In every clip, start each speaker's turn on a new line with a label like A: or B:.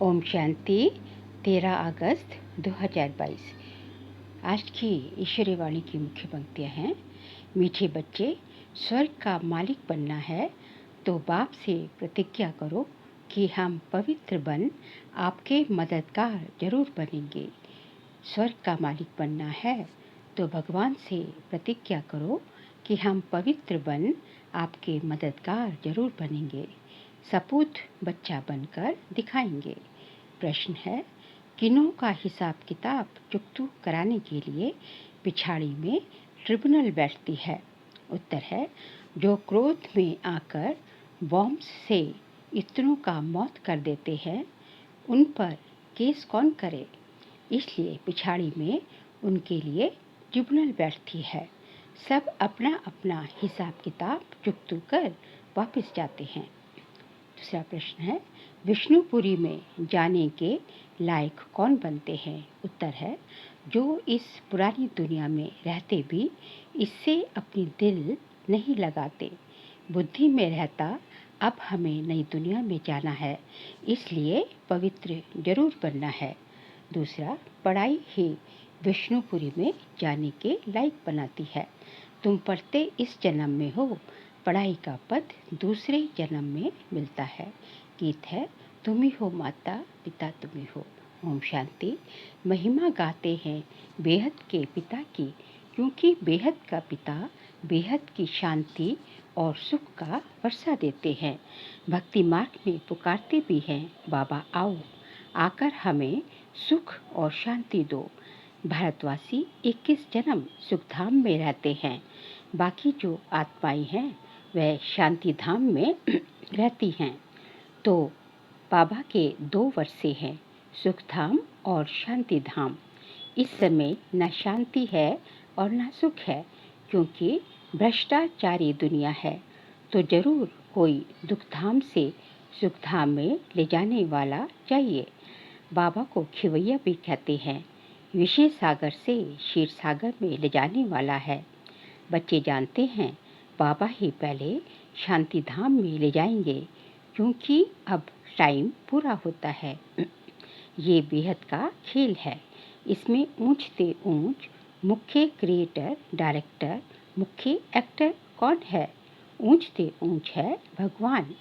A: ओम शांति 13 अगस्त 2022। आज की ईश्वरी वाणी की मुख्य पंक्तियाँ हैं। मीठे बच्चे, स्वर्ग का मालिक बनना है तो बाप से प्रतिज्ञा करो कि हम पवित्र बन आपके मददगार जरूर बनेंगे। स्वर्ग का मालिक बनना है तो भगवान से प्रतिज्ञा करो कि हम पवित्र बन आपके मददगार जरूर बनेंगे। सपूत बच्चा बनकर दिखाएंगे। प्रश्न है, किन्हों का हिसाब किताब चुकतू कराने के लिए पिछाड़ी में ट्रिब्यूनल बैठती है? उत्तर है, जो क्रोध में आकर बॉम्ब से इतनों का मौत कर देते हैं, उन पर केस कौन करे? इसलिए पिछाड़ी में उनके लिए ट्रिब्यूनल बैठती है। सब अपना अपना हिसाब किताब चुकतू कर वापस जाते हैं। दूसरा प्रश्न है, विष्णुपुरी में जाने के लायक कौन बनते हैं? उत्तर है, जो इस पुरानी दुनिया में रहते भी इससे अपनी दिल नहीं लगाते। बुद्धि में रहता अब हमें नई दुनिया में जाना है, इसलिए पवित्र जरूर बनना है। दूसरा, पढ़ाई ही विष्णुपुरी में जाने के लायक बनाती है। तुम पढ़ते इस जन्म में हो, पढ़ाई का पद दूसरे जन्म में मिलता है। गीत है, तुम ही हो माता पिता तुम ही हो। ओम शांति। महिमा गाते हैं बेहद के पिता की, क्योंकि बेहद का पिता बेहद की शांति और सुख का वर्षा देते हैं। भक्ति मार्ग में पुकारते भी हैं, बाबा आओ आकर हमें सुख और शांति दो। भारतवासी 21 जन्म सुखधाम में रहते हैं। बाकी जो आत्माएं हैं वह शांति धाम में रहती हैं। तो बाबा के 2 वर्षे हैं, सुखधाम और शांति धाम। इस समय न शांति है और न सुख है, क्योंकि भ्रष्टाचारी दुनिया है। तो जरूर कोई दुखधाम से सुखधाम में ले जाने वाला चाहिए। बाबा को खिवैया भी कहते हैं। विशेष सागर से क्षीर सागर में ले जाने वाला है। बच्चे जानते हैं बाबा ही पहले शांति धाम में ले जाएंगे, क्योंकि अब टाइम पूरा होता है। ये बेहद का खेल है। इसमें ऊंच से ऊंच मुख्य क्रिएटर डायरेक्टर मुख्य एक्टर कौन है? ऊंच से ऊंच है भगवान।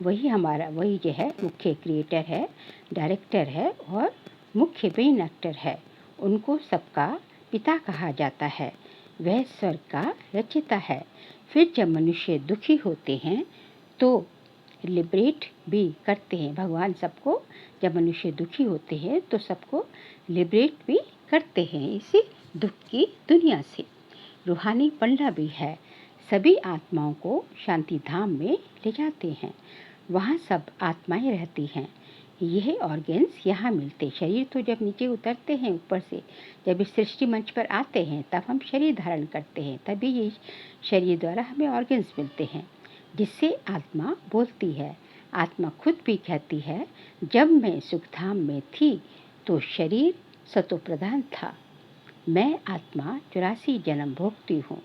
A: वही हमारा जो है मुख्य क्रिएटर है, डायरेक्टर है और मुख्य मेन एक्टर है। उनको सबका पिता कहा जाता है। वह स्वर्ग का रचयिता है। फिर जब मनुष्य दुखी होते हैं तो लिबरेट भी करते हैं भगवान सबको। जब मनुष्य दुखी होते हैं तो सबको लिबरेट भी करते हैं इसी दुख की दुनिया से। रूहानी पलड़ा भी है। सभी आत्माओं को शांति धाम में ले जाते हैं। वहाँ सब आत्माएं रहती हैं। यह ऑर्गन्स यहाँ मिलते। शरीर तो जब नीचे उतरते हैं ऊपर से, जब इस सृष्टि मंच पर आते हैं तब हम शरीर धारण करते हैं, तभी ये शरीर द्वारा हमें ऑर्गन्स मिलते हैं, जिससे आत्मा बोलती है। आत्मा खुद भी कहती है, जब मैं सुखधाम में थी तो शरीर सतो प्रधान था। मैं आत्मा 84 जन्म भोगती हूँ।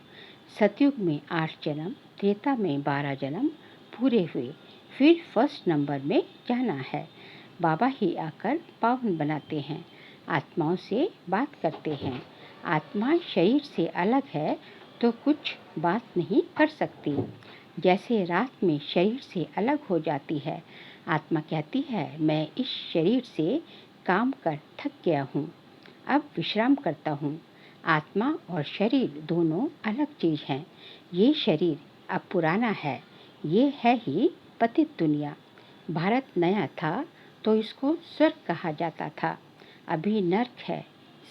A: सतयुग में 8 जन्म, त्रेता में 12 जन्म पूरे हुए। फिर फर्स्ट नंबर में जाना है। बाबा ही आकर पावन बनाते हैं, आत्माओं से बात करते हैं। आत्मा शरीर से अलग है तो कुछ बात नहीं कर सकती। जैसे रात में शरीर से अलग हो जाती है, आत्मा कहती है, मैं इस शरीर से काम कर थक गया हूँ, अब विश्राम करता हूँ। आत्मा और शरीर दोनों अलग चीज़ हैं। ये शरीर अब पुराना है। ये है ही पतित दुनिया। भारत नया था तो इसको स्वर्ग कहा जाता था। अभी नर्क है,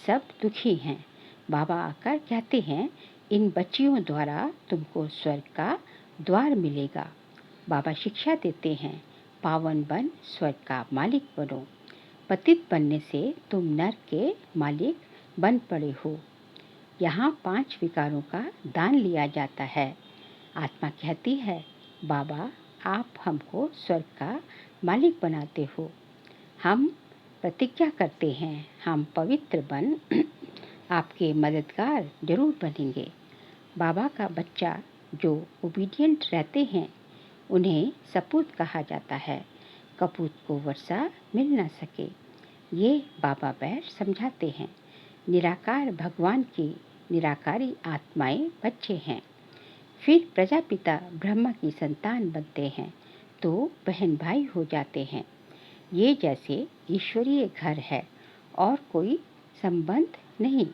A: सब दुखी हैं। बाबा आकर कहते हैं, इन बच्चियों द्वारा तुमको स्वर्ग का द्वार मिलेगा। बाबा शिक्षा देते हैं, पावन बन स्वर्ग का मालिक बनो। पतित बनने से तुम नर्क के मालिक बन पड़े हो। यहाँ 5 विकारों का दान लिया जाता है। आत्मा कहती है, बाबा आप हमको स्वर्ग का मालिक बनाते हो। हम प्रतिज्ञा करते हैं, हम पवित्र बन आपके मददगार जरूर बनेंगे। बाबा का बच्चा जो ओबीडियंट रहते हैं उन्हें सपूत कहा जाता है। कपूत को वर्षा मिल न सके। ये बाबा बैर समझाते हैं। निराकार भगवान की निराकारी आत्माएं बच्चे हैं। फिर प्रजापिता ब्रह्मा की संतान बनते हैं तो बहन भाई हो जाते हैं। ये जैसे ईश्वरीय घर है और कोई संबंध नहीं।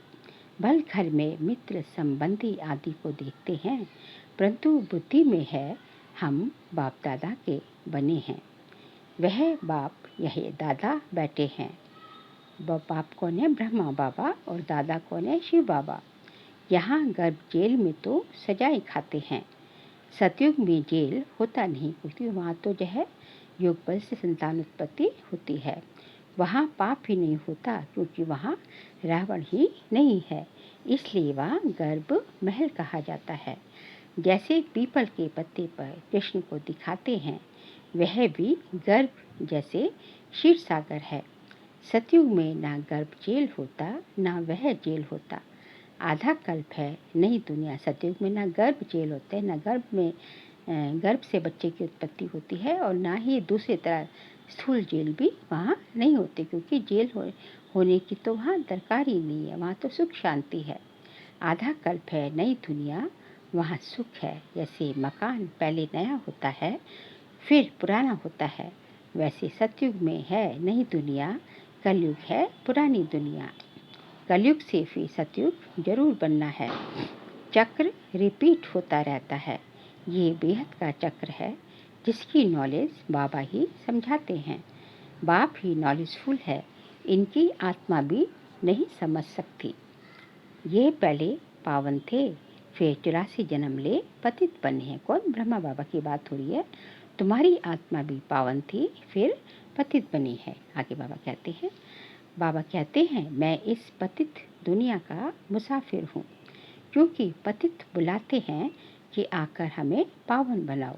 A: भल घर में मित्र संबंधी आदि को देखते हैं, परंतु बुद्धि में है हम बाप दादा के बने हैं। वह बाप यह दादा बैठे हैं। बाप कौन है? ब्रह्मा बाबा। और दादा कौन है? शिव बाबा। यहाँ गर्भ जेल में तो सजाएं खाते हैं। सतयुग में जेल होता नहीं, क्योंकि वहाँ तो जो है योग बल से संतान उत्पत्ति होती है। वहाँ पाप ही नहीं होता, क्योंकि वहाँ रावण ही नहीं है, इसलिए वहाँ गर्भ महल कहा जाता है। जैसे पीपल के पत्ते पर कृष्ण को दिखाते हैं, वह भी गर्भ जैसे क्षीर सागर है। सतयुग में ना गर्भ जेल होता, ना वह जेल होता। आधा कल्प है नई दुनिया। सतयुग में ना गर्भ जेल होते हैं, ना गर्भ से बच्चे की उत्पत्ति होती है, और ना ही दूसरी तरह स्थूल जेल भी वहाँ नहीं होती, क्योंकि जेल होने की तो वहाँ दरकार ही नहीं है। वहाँ तो सुख शांति है। आधा कल्प है नई दुनिया, वहाँ सुख है। जैसे मकान पहले नया होता है फिर पुराना होता है, वैसे सतयुग में है नई दुनिया, कलयुग है पुरानी दुनिया। कलयुग से फिर सतयुग जरूर बनना है। चक्र रिपीट होता रहता है। ये बेहद का चक्र है, जिसकी नॉलेज बाबा ही समझाते हैं। बाप ही नॉलेजफुल है, इनकी आत्मा भी नहीं समझ सकती। ये पहले पावन थे, फिर 84 जन्म ले पतित बने हैं। कौन? ब्रह्मा बाबा की बात हो रही है। तुम्हारी आत्मा भी पावन थी, फिर पतित बनी है। आगे बाबा कहते हैं मैं इस पतित दुनिया का मुसाफिर हूँ, क्योंकि पतित बुलाते हैं कि आकर हमें पावन बनाओ।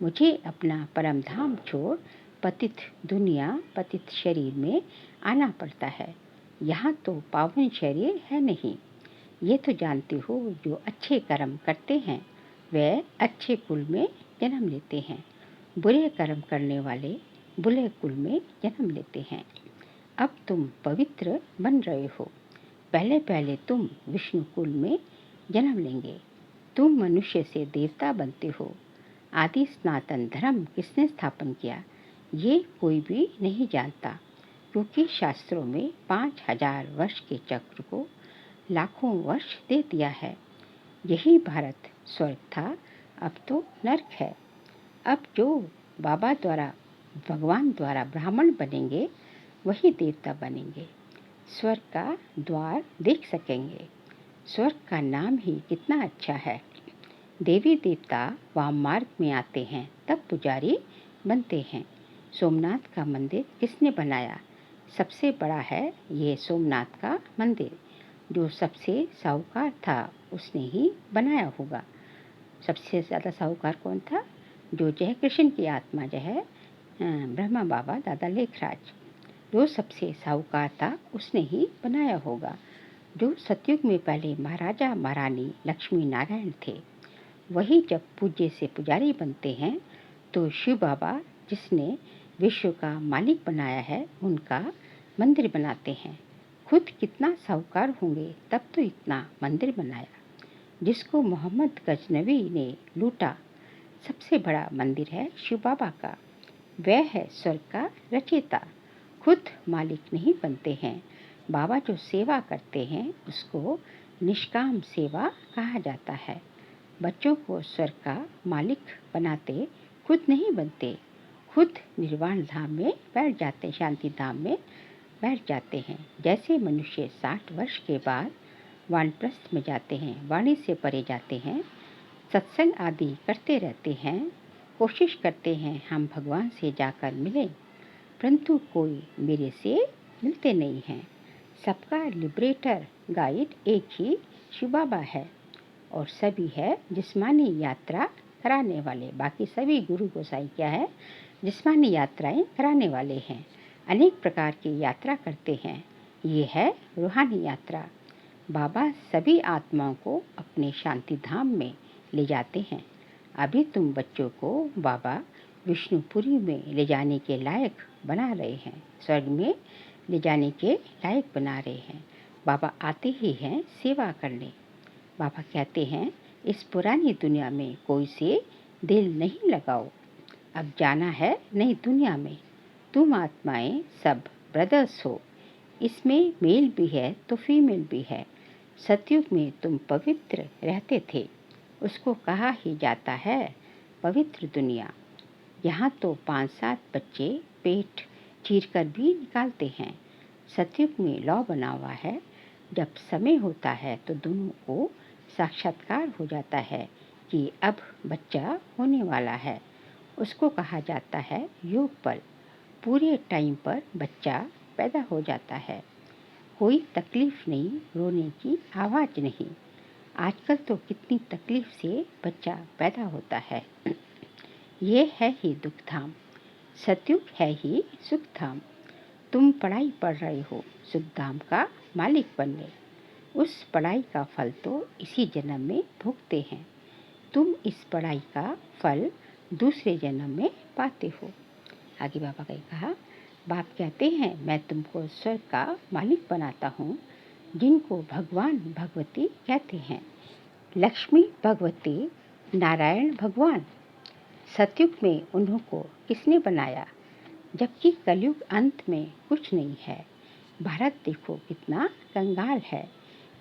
A: मुझे अपना परम धाम छोड़ पतित दुनिया, पतित शरीर में आना पड़ता है। यहाँ तो पावन शरीर है नहीं। ये तो जानते हो, जो अच्छे कर्म करते हैं वे अच्छे कुल में जन्म लेते हैं। बुरे कर्म करने वाले बुरे कुल में जन्म लेते हैं। अब तुम पवित्र बन रहे हो। पहले पहले तुम विष्णु कुल में जन्म लेंगे। तुम मनुष्य से देवता बनते हो। आदि सनातन धर्म किसने स्थापन किया, ये कोई भी नहीं जानता, क्योंकि शास्त्रों में 5000 वर्ष के चक्र को लाखों वर्ष दे दिया है। यही भारत स्वर्ग था, अब तो नरक है। अब जो बाबा द्वारा, भगवान द्वारा ब्राह्मण बनेंगे, वही देवता बनेंगे। स्वर्ग का द्वार देख सकेंगे। स्वर्ग का नाम ही कितना अच्छा है। देवी देवता वाम मार्ग में आते हैं, तब पुजारी बनते हैं। सोमनाथ का मंदिर किसने बनाया? सबसे बड़ा है ये सोमनाथ का मंदिर। जो सबसे साहूकार था उसने ही बनाया होगा। सबसे ज़्यादा साहूकार कौन था? जो जय कृष्ण की आत्मा जो है ब्रह्मा बाबा दादा लेखराज, जो सबसे साहूकार था उसने ही बनाया होगा। जो सतयुग में पहले महाराजा महारानी लक्ष्मी नारायण थे, वही जब पूज्य से पुजारी बनते हैं तो शिव बाबा, जिसने विश्व का मालिक बनाया है, उनका मंदिर बनाते हैं। खुद कितना साहूकार होंगे, तब तो इतना मंदिर बनाया। जिसको मोहम्मद गजनवी ने लूटा, सबसे बड़ा मंदिर है शिव बाबा का। वह है स्वर्ग का रचयिता, खुद मालिक नहीं बनते हैं। बाबा जो सेवा करते हैं उसको निष्काम सेवा कहा जाता है। बच्चों को स्वर्ग का मालिक बनाते, खुद नहीं बनते। खुद निर्वाण धाम में बैठ जाते, शांति धाम में बैठ जाते हैं। जैसे मनुष्य 60 वर्ष के बाद वानप्रस्थ में जाते हैं, वाणी से परे जाते हैं, सत्संग आदि करते रहते हैं, कोशिश करते हैं हम भगवान से जाकर मिलें, परंतु कोई मेरे से मिलते नहीं हैं। सबका लिबरेटर गाइड एक ही शिव बाबा है, और सभी है जिस्मानी यात्रा कराने वाले। बाकी सभी गुरु गोसाई क्या है? जिस्मानी यात्राएं कराने वाले हैं। अनेक प्रकार की यात्रा करते हैं। ये है रूहानी यात्रा। बाबा सभी आत्माओं को अपने शांति धाम में ले जाते हैं। अभी तुम बच्चों को बाबा विष्णुपुरी में ले जाने के लायक बना रहे हैं, स्वर्ग में ले जाने के लायक बना रहे हैं। बाबा आते ही हैं सेवा करने। बाबा कहते हैं इस पुरानी दुनिया में कोई से दिल नहीं लगाओ, अब जाना है नई दुनिया में। तुम आत्माएं सब ब्रदर्स हो, इसमें मेल भी है तो फीमेल भी है। सतयुग में तुम पवित्र रहते थे, उसको कहा ही जाता है पवित्र दुनिया। यहाँ तो 5-7 बच्चे पेट चीर कर भी निकालते हैं। सतयुग में लॉ बना हुआ है, जब समय होता है तो दोनों को साक्षात्कार हो जाता है कि अब बच्चा होने वाला है। उसको कहा जाता है योग बल। पूरे टाइम पर बच्चा पैदा हो जाता है। कोई तकलीफ नहीं, रोने की आवाज़ नहीं। आजकल तो कितनी तकलीफ से बच्चा पैदा होता है। ये है ही दुख धाम, सतयुग है ही सुख धाम। तुम पढ़ाई पढ़ रहे हो सुख धाम का मालिक बनने। उस पढ़ाई का फल तो इसी जन्म में भोगते हैं। तुम इस पढ़ाई का फल दूसरे जन्म में पाते हो। आगे बाबा ने कहा, बाप कहते हैं मैं तुमको स्वर्ग का मालिक बनाता हूँ, जिनको भगवान भगवती कहते हैं। लक्ष्मी भगवती, नारायण भगवान। सतयुग में उन्हों को किसने बनाया, जबकि कलयुग अंत में कुछ नहीं है। भारत देखो कितना कंगाल है।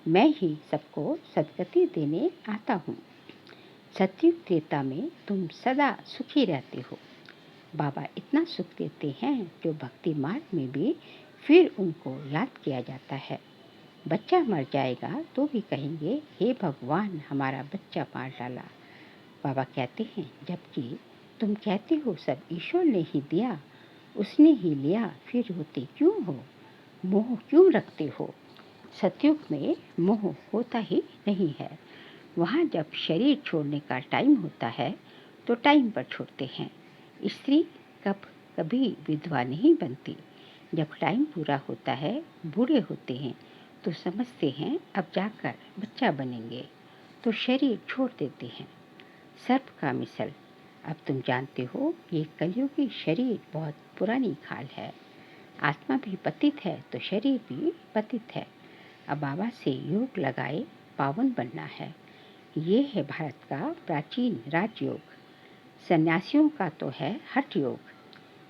A: मैं ही सबको सदगति देने आता हूँ। सतयुग त्रेता में तुम सदा सुखी रहते हो। बाबा इतना सुख देते हैं जो भक्ति मार्ग में भी फिर उनको याद किया जाता है। बच्चा मर जाएगा तो भी कहेंगे हे भगवान हमारा बच्चा मार डाला। बाबा कहते हैं जबकि तुम कहते हो सब ईश्वर ने ही दिया, उसने ही लिया, फिर रोते क्यों हो, मोह क्यों रखते हो। सतयुग में मोह होता ही नहीं है। वहाँ जब शरीर छोड़ने का टाइम होता है तो टाइम पर छोड़ते हैं। स्त्री कभी विधवा नहीं बनती। जब टाइम पूरा होता है, बूढ़े होते हैं तो समझते हैं अब जाकर बच्चा बनेंगे, तो शरीर छोड़ देते हैं। सर्प का मिसल। अब तुम जानते हो ये कलयुगी शरीर बहुत पुरानी खाल है। आत्मा भी पतित है तो शरीर भी पतित है। अब बाबा से योग लगाए पावन बनना है। ये है भारत का प्राचीन राजयोग। सन्यासियों का तो है हठ योग।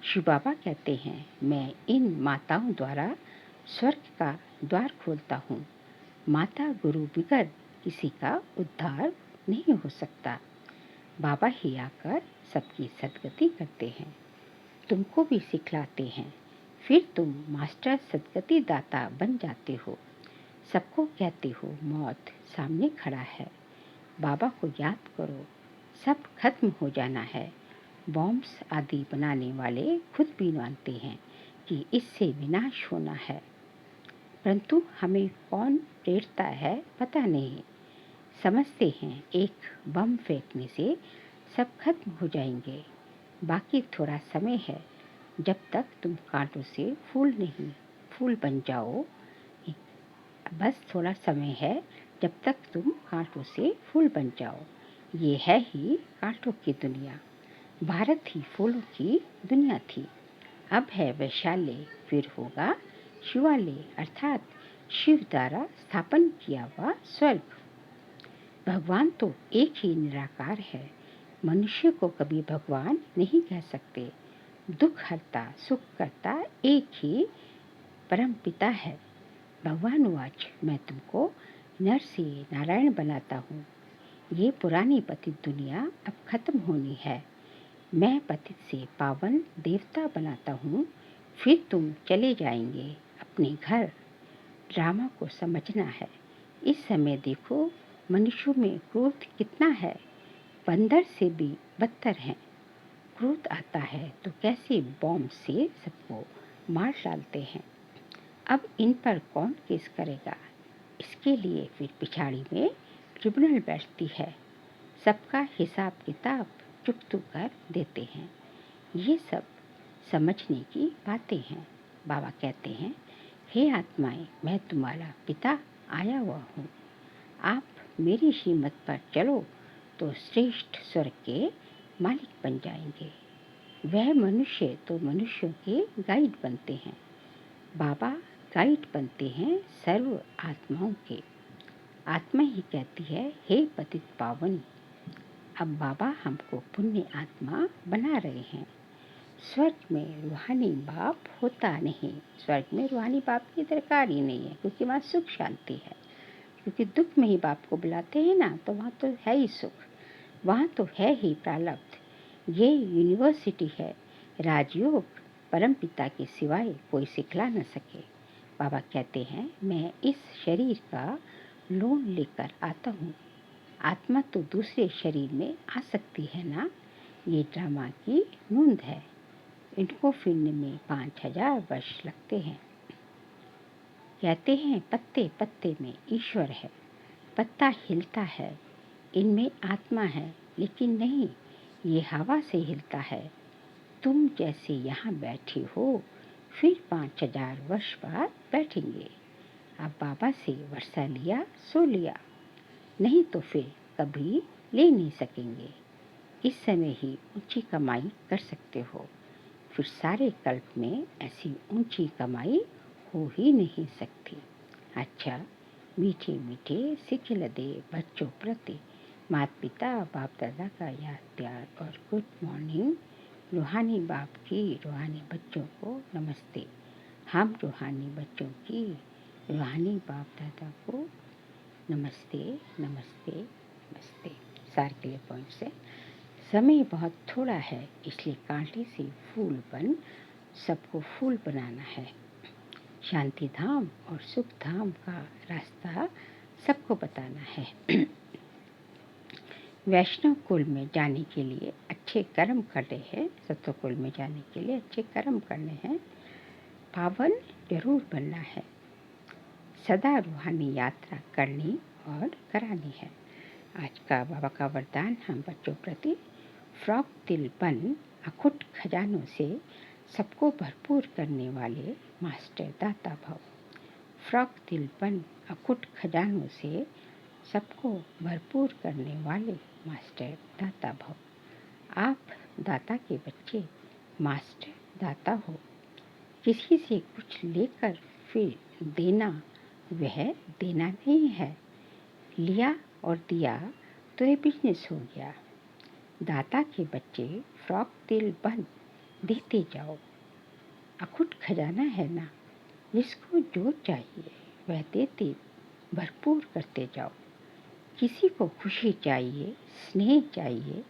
A: शिव बाबा कहते हैं मैं इन माताओं द्वारा स्वर्ग का द्वार खोलता हूँ। माता गुरु बिगर किसी का उद्धार नहीं हो सकता। बाबा ही आकर सबकी सदगति करते हैं, तुमको भी सिखलाते हैं, फिर तुम मास्टर सदगति दाता बन जाते हो। सबको कहते हो मौत सामने खड़ा है, बाबा को याद करो, सब खत्म हो जाना है। बॉम्ब्स आदि बनाने वाले खुद भी मानते हैं कि इससे विनाश होना है, परंतु हमें कौन प्रेरता है पता नहीं। समझते हैं एक बम फेंकने से सब खत्म हो जाएंगे, बाकी थोड़ा समय है। जब तक तुम कांटों से फूल बन जाओ, बस थोड़ा समय है जब तक तुम कांटों से फूल बन जाओ। ये है ही कांटों की दुनिया। भारत ही फूलों की दुनिया थी, अब है वैशाल्य, फिर होगा शिवालय, अर्थात शिव द्वारा स्थापन किया हुआ स्वर्ग। भगवान तो एक ही निराकार है, मनुष्य को कभी भगवान नहीं कह सकते। दुख हरता सुख करता एक ही परम पिता है। भगवान वाच मैं तुमको नर से नारायण बनाता हूँ। ये पुरानी पतित दुनिया अब खत्म होनी है। मैं पतित से पावन देवता बनाता हूँ, फिर तुम चले जाएंगे अपने घर। ड्रामा को समझना है। इस समय देखो मनुष्यों में क्रोध कितना है, बंदर से भी बदतर है। क्रोध आता है तो कैसे बॉम्ब से सबको मार डालते हैं। अब इन पर कौन केस करेगा, इसके लिए फिर पिछाड़ी में ट्रिब्यूनल बैठती है, सबका हिसाब किताब चुकतू कर देते हैं। ये सब समझने की बातें हैं। बाबा कहते हैं हे आत्माएं मैं तुम्हारा पिता आया हुआ हूँ, आप मेरी श्रीमत पर चलो तो श्रेष्ठ स्वर्ग के मालिक बन जाएंगे। वह मनुष्य तो मनुष्यों के गाइड बनते हैं। बाबा गाइड बनते हैं सर्व आत्माओं के। आत्मा ही कहती है, हे पतित पावन। अब बाबा हमको पुण्य आत्मा बना रहे हैं। स्वर्ग में रूहानी बाप होता नहीं। स्वर्ग में रूहानी बाप की दरकार ही नहीं है, क्योंकि वहाँ सुख शांति है। क्योंकि दुख में ही बाप को बुलाते हैं ना, तो वहाँ तो है ही सुख, वहाँ तो है ही प्रारब्ध। ये यूनिवर्सिटी है राजयोग, परम पिता के सिवाय कोई सिखला न सके। बाबा कहते हैं, मैं इस शरीर का लोन लेकर आता हूँ। आत्मा तो दूसरे शरीर में आ सकती है ना। ये ड्रामा की नूंद है। इनको फिरने में 5000 वर्ष लगते हैं। कहते हैं पत्ते पत्ते में ईश्वर है। पत्ता हिलता है, इनमें आत्मा है, लेकिन नहीं, ये हवा से हिलता है। तुम जैसे यहाँ बैठी हो, फिर 5000 वर्ष बाद बैठेंगे। अब बाबा से वर्षा लिया सो लिया, नहीं तो फिर कभी ले नहीं सकेंगे। इस समय ही ऊंची कमाई कर सकते हो, फिर सारे कल्प में ऐसी ऊंची कमाई हो ही नहीं सकती। अच्छा, मीठे मीठे सिखिल दे बच्चों प्रति माता पिता बाप दादा का याद प्यार और गुड मॉर्निंग। रूहानी बाप की रूहानी बच्चों को नमस्ते। हम रूहानी बच्चों की रूहानी बाप दादा को नमस्ते नमस्ते नमस्ते। सार के लिए पॉइंट से, समय बहुत थोड़ा है, इसलिए कांटे से फूल बन सबको फूल बनाना है। शांति धाम और सुख धाम का रास्ता सबको बताना है। वैष्णव कुल में जाने के लिए अच्छे कर्म करने हैं। सत्व कुल में जाने के लिए अच्छे कर्म करने हैं। पावन जरूर बनना है। सदा रूहानी यात्रा करनी और करानी है। आज का बाबा का वरदान हम बच्चों प्रति, फ्रॉक तिल बन अखुट खजानों से सबको भरपूर करने वाले मास्टर दाता भव। फ्रॉक तिल बन अखुट खजानों से सबको भरपूर करने वाले मास्टर दाता भव। आप दाता के बच्चे मास्टर दाता हो। किसी से कुछ लेकर फिर देना, वह देना नहीं है। लिया और दिया तो ये बिजनेस हो गया। दाता के बच्चे फ्रॉक तिल बन देते जाओ। अखुट खजाना है ना, जिसको जो चाहिए वह देते भरपूर करते जाओ। किसी को खुशी चाहिए, स्नेह चाहिए,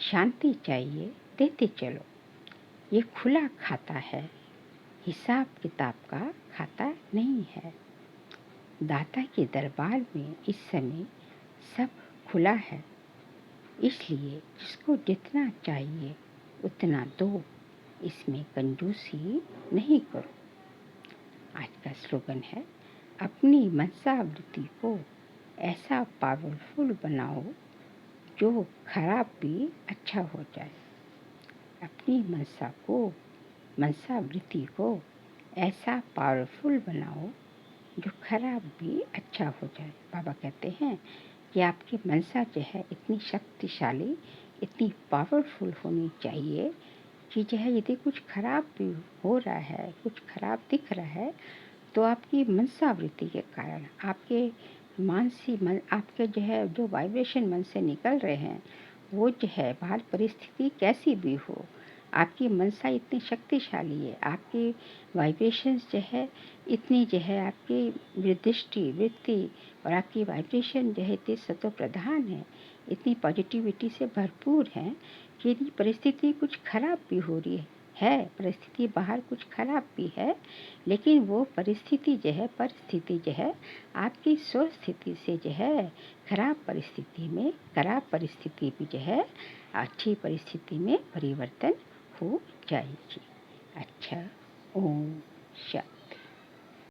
A: शांति चाहिए, देते चलो। ये खुला खाता है, हिसाब किताब का खाता नहीं है। दाता के दरबार में इस समय सब खुला है, इसलिए जिसको जितना चाहिए उतना दो, इसमें कंजूसी नहीं करो। आज का स्लोगन है, अपनी मनसावृत्ति को ऐसा पावरफुल बनाओ जो खराब भी अच्छा हो जाए। अपनी मनसावृत्ति को ऐसा पावरफुल बनाओ जो खराब भी अच्छा हो जाए। बाबा कहते हैं कि आपकी मनसा जो है इतनी शक्तिशाली, इतनी पावरफुल होनी चाहिए कि जो है यदि कुछ खराब भी हो रहा है, कुछ खराब दिख रहा है, तो आपकी मनसावृत्ति के कारण आपके आपके जो है जो वाइब्रेशन मन से निकल रहे हैं, वो जो है बाहर परिस्थिति कैसी भी हो, आपकी मनसा इतनी शक्तिशाली है, आपकी वाइब्रेशंस जो है इतनी जो है आपकी दृष्टि वृत्ति और आपकी वाइब्रेशन जो है इतनी सत्व प्रधान है, इतनी पॉजिटिविटी से भरपूर है कि यदि परिस्थिति कुछ खराब भी हो रही है, परिस्थिति बाहर कुछ खराब भी है, लेकिन वो परिस्थिति जो है आपकी स्व स्थिति से जो है खराब परिस्थिति भी जो है अच्छी परिस्थिति में परिवर्तन हो जाएगी। अच्छा, ओम शांति।